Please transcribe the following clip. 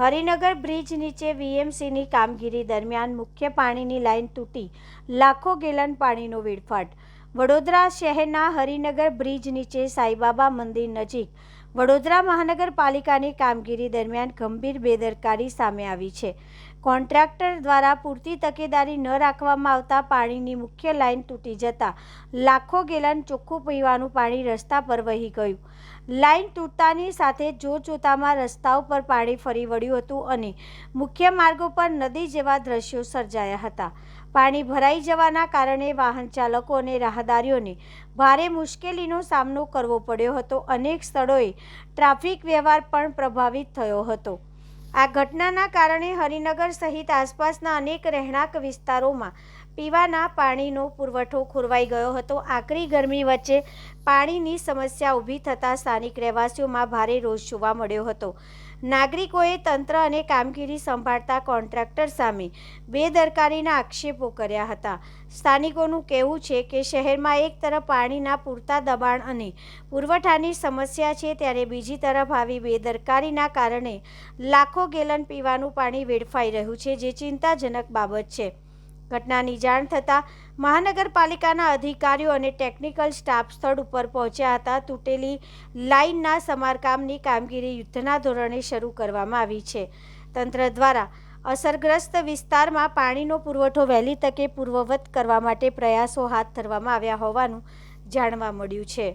Harinagar bridge નીચે વીએમસીની કામગીરી દરમિયાન મુખ્ય પાણીની લાઇન તૂટી લાખો ગેલન પાણીનો વેડફાટ. વડોદરા શહેરના હરિનગર બ્રિજ નીચે સાંઈબાબા મંદિર નજીક વડોદરા મહાનગરપાલિકાની કામગીરી દરમિયાન ગંભીર બેદરકારી સામે આવી છે. કોન્ટ્રાક્ટર દ્વારા પૂરતી તકેદારી ન રાખવામાં આવતા પાણીની મુખ્ય લાઇન તૂટી જતા લાખો ગેલન ચોખ્ખું પીવાનું પાણી રસ્તા પર વહી ગયું. લાઇન તૂટતાની સાથે જોતજોતામાં રસ્તા ઉપર પાણી ફરી વળ્યું હતું અને મુખ્ય માર્ગો પર નદી જેવા દ્રશ્યો સર્જાયા હતા. પાણી ભરાઈ જવાના કારણે વાહન ચાલકો અને રાહદારીઓને ભારે મુશ્કેલીનો સામનો કરવો પડ્યો હતો. અનેક સ્થળોએ ટ્રાફિક વ્યવહાર પણ પ્રભાવિત થયો હતો. આ ઘટનાના કારણે હરિનગર સહિત આસપાસના અનેક રહેણાંક વિસ્તારોમાં પીવાના પાણીનો પુરવઠો ખોરવાઈ ગયો હતો. આકરી ગરમી વચ્ચે પાણીની સમસ્યા ઊભી થતાં સ્થાનિક રહેવાસીઓમાં ભારે રોષ જોવા મળ્યો હતો. નાગરિકોએ તંત્ર અને કામગીરી સંભાળતા કોન્ટ્રાક્ટર સામે બેદરકારીના આક્ષેપો કર્યા હતા. સ્થાનિકોનું કહેવું છે કે શહેરમાં એક તરફ પાણીના પૂરતા દબાણ અને પુરવઠાની સમસ્યા છે, ત્યારે બીજી તરફ આવી બેદરકારીના કારણે લાખો ગેલન પીવાનું પાણી વેડફાઈ રહ્યું છે, જે ચિંતાજનક બાબત છે. ઘટનાની જાણ થતાં મહાનગરપાલિકાના અધિકારીઓ અને ટેકનિકલ સ્ટાફ સ્થળ ઉપર પહોંચ્યા હતા. તૂટેલી લાઇનના સમારકામની કામગીરી યુદ્ધના ધોરણે શરૂ કરવામાં આવી છે. તંત્ર દ્વારા અસરગ્રસ્ત વિસ્તારમાં પાણીનો પુરવઠો વહેલી તકે પૂર્વવત કરવા માટે પ્રયાસો હાથ ધરવામાં આવ્યા હોવાનું જાણવા મળ્યું છે.